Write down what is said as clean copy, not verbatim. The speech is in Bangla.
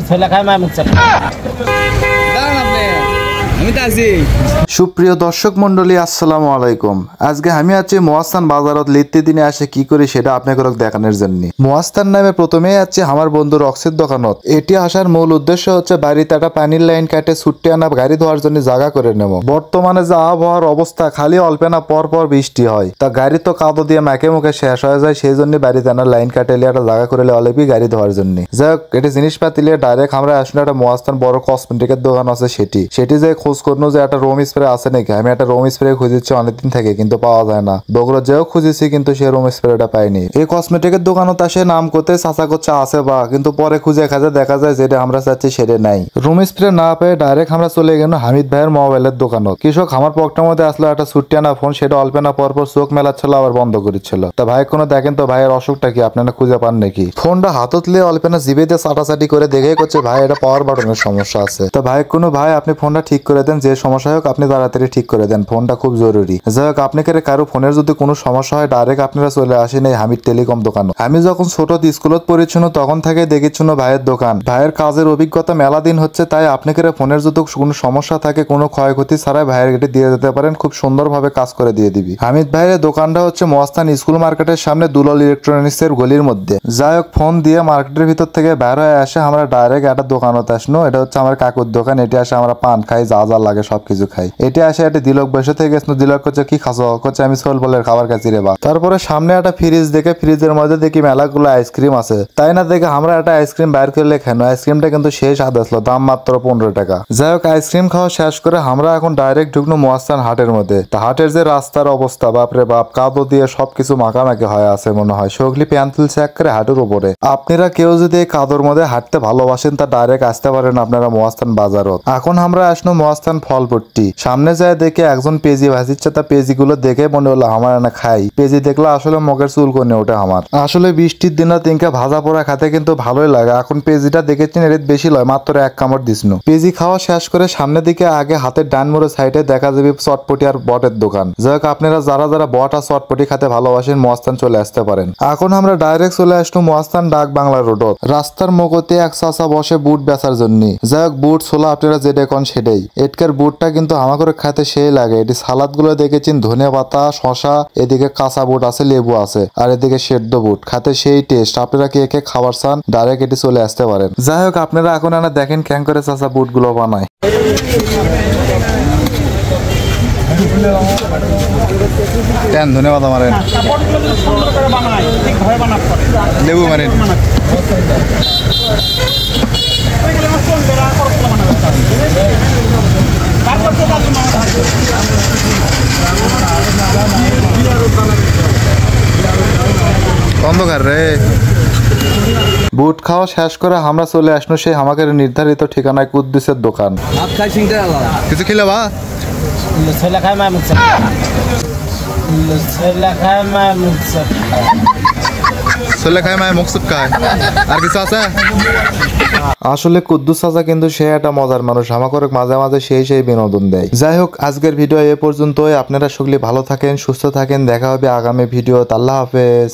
ছেলে খায় মায় মুখ চাপ। সুপ্রিয় দর্শক মন্ডলী, আসসালামু আলাইকুম। আজকে আমি আছি মহাস্থান বাজারত লিখতে দিনে আসে কি করি সেটা আপনাকে দেখানোর জন্য। মহাস্থান নামে প্রথমেই আছে আমার বন্ধু রক্সের দোকানত। এটি আসার মূল উদ্দেশ্য হচ্ছে বাড়িতে একটা পানির লাইন কাটে ছুটে আনা গাড়ি ধোয়ার জন্য জায়গা করে নেব। বর্তমানে যে আবহাওয়ার অবস্থা, খালি অল্পেনা পর পর বৃষ্টি হয়, তা গাড়ি তো কাদো দিয়ে মাকে মুখে শেষ হয়ে যায়। সেই জন্য বাড়িতে আনার লাইন কাটে একটা জায়গা করে অলেপি গাড়ি ধোয়ার জন্য। যাই হোক, এটি জিনিসপাতি লিয়ে ডাইরেক্ট আমরা আসলে একটা মহাস্থান বড় কসমেটিকের দোকান আছে সেটি যে খোঁজ করবো যে একটা রোম স্প্রে আছে নাকি। আমি একটা রোম স্প্রে খুঁজেছি অনেকদিন থেকে, কিন্তু পাওয়া যায় না। বগুড়া যেও খুঁজেছি কিন্তু সে রোম স্প্রেটা পাইনি। এই কসমেটিকের দোকানত আসে নাম করতে চাচা করছে আছে বা, কিন্তু পরে খুঁজে খাজে দেখা যায় যেটা আমরা চাচ্ছি সেটা নাই। রুম স্প্রে না পেয়ে ডাইরেক্ট আমরা চলে গেল হামিদ ভাইয়ের মোবাইলের দোকানত। কৃষক আমার পকেটের মধ্যে আসলো একটা ছুটি আনা ফোন, সেটা অল্প না পর চোখ মেলাচ্ছিল আবার বন্ধ করেছিল। তা ভাই কোনো দেখেন তো ভাইয়ের অসুখটা কি, আপনারা খুঁজে পান নাকি? ফোনটা হাতত লিয়ে অল্প না জিবেতে চাটাচাটি করে দেখেই করছে ভাই এটা পাওয়ার বাটনের সমস্যা আছে। তা ভাই কোনো ভাই আপনি ফোনটা ঠিক করে দেন, যে সমস্যা হোক আপনি তাড়াতাড়ি ঠিক করে দেন, ফোনটা খুব জরুরি। যাই হোক, আপনাকে কারো ফোনের যদি কোনো সমস্যা হয় ডাইরেক্ট আপনারা চলে আসেন এই হামিদ টেলিকম দোকান। আমি যখন ছোট স্কুলত পড়েছিল তখন থেকে দেখেছিল ভাইয়ের দোকান। ভাইয়ের কাজের অভিজ্ঞতা মেলা দিন হচ্ছে, তাই আপনাকে ফোনের যদি কোনো সমস্যা থাকে কোনো ক্ষয়ক্ষতি ছাড়াই ভাইয়ের গেটে দিয়ে যেতে পারেন, খুব সুন্দরভাবে কাজ করে দিয়ে দিবি। হামিদ ভাইয়ের দোকানটা হচ্ছে মহাস্থান স্কুল মার্কেটের সামনে দুলাল ইলেকট্রনিক্স এর গলির মধ্যে। যাই হোক, ফোন দিয়ে মার্কেটের ভিতর থেকে বের হয়ে আসে আমরা ডাইরেক্ট একটা দোকানত আসনো। এটা হচ্ছে আমার কাকুর দোকান। এটি আসে আমরা পান খাই, যা যা লাগে সবকিছু খাই। এটি আসে একটা দিলক বসে থেকে গেছিল। দিলক করছে কি খাস, করছে আমি সোল বলের খাবার খাচ্ছি রে বা। তারপরে সামনে একটা ফ্রিজ দেখে ফ্রিজের মধ্যে দেখি মেলাগুলো আইসক্রিম আছে। তাই না দেখে আমরা একটা আইসক্রিম বাইর করলে খেলো। আইসক্রিমটা কিন্তু শেষ স্বাদ আসলো, দাম মাত্র 15 টাকা। যাই হোক, আইসক্রিম খাওয়া শেষ করে আমরা এখন ডাইরেক্ট ঢুকলো মহাস্থান হাটের মধ্যে। তা হাটের যে রাস্তার অবস্থা, বাপরে বাপ, কাদো দিয়ে সবকিছু মাখামাখি হয়ে আছে মনে হয়। সগলি প্যান তুলছে একেবারে হাটের উপরে। আপনারা কেউ যদি এই কাদোর মধ্যে হাঁটতে ভালোবাসেন তা ডাইরেক্ট আসতে পারেন আপনারা মহাস্থান বাজারত। এখন আমরা আসলো মহাস্থান ফলপট্টি। সামনে যায় দেখে একজন পেজি ভাজিচ্ছে। তা পেজি গুলো দেখে মনে হলো আমার না খাই। পেজি দেখলে আসলে মগের চুল করে ওঠে আমার। আসলে বৃষ্টির দিনে তিনকা ভাজা পোড়া খাতে কিন্তু ভালোই লাগে। এখন পেজিটা দেখেছেন এর বেশি লয়, মাত্র এক কামড় দিছিল। পেজি খাওয়া শেষ করে সামনের দিকে আগে হাতের ডান মোড়ের সাইডে দেখা যাবে চটপটি আর বটের দোকান। যাই হোক, আপনারা যারা যারা বট আর চটপটি খাতে ভালোবাসেন মহাস্থান চলে আসতে পারেন। এখন আমরা ডাইরেক্ট চলে আসলো মহাস্থান ডাক বাংলা রোডত। রাস্তার মুখতে এক চাচা বসে বুট বেচার জন্য। যাই হোক, বুট ছোলা আপনারা যেটা কোন সেটাই। এটকার বুটটা কিন্তু আমার করে খাতে সেই লাগে। এটি সালাদ গুলো দেখেছেন, ধনে পাতা, শশা, এদিকে কাঁচা বুট আছে, লেবু আছে, আর এদিকে সেদ্ধ বুট। খাতে সেই টেস্ট। আপনারা কে কে খাবার চান ডাইরেক্ট এটি চলে আসতে পারেন। যাই হোক, আপনারা এখন দেখেন ক্যাং করে চাচা বুট গুলো বানায়। ধনে পাতা মারেন, লেবু মারেন। অন্ধকার রে। বুট খাওয়া শেষ করে আমরা চলে আসলো সেই আমাকে নির্ধারিত ঠিকানায় কুদ্দুসের দোকান। কিছু খেলে বা ছেলে খায় মায় মুখ চাপ। ছেলে খায় মায় মুখ চাপ। ছেলে খায় মায় মুখ খায়। আর কিছু আছে? আসলে কুদ্দুস চাচা কিন্তু সে একটা মজার মানুষ, আমাকে মাঝে মাঝে সেই বিনোদন দেয়। যাই হোক, আজকের ভিডিও এ পর্যন্তই। আপনারা সকলে ভালো থাকেন, সুস্থ থাকেন। দেখা হবে আগামী ভিডিও। আল্লাহ হাফেজ।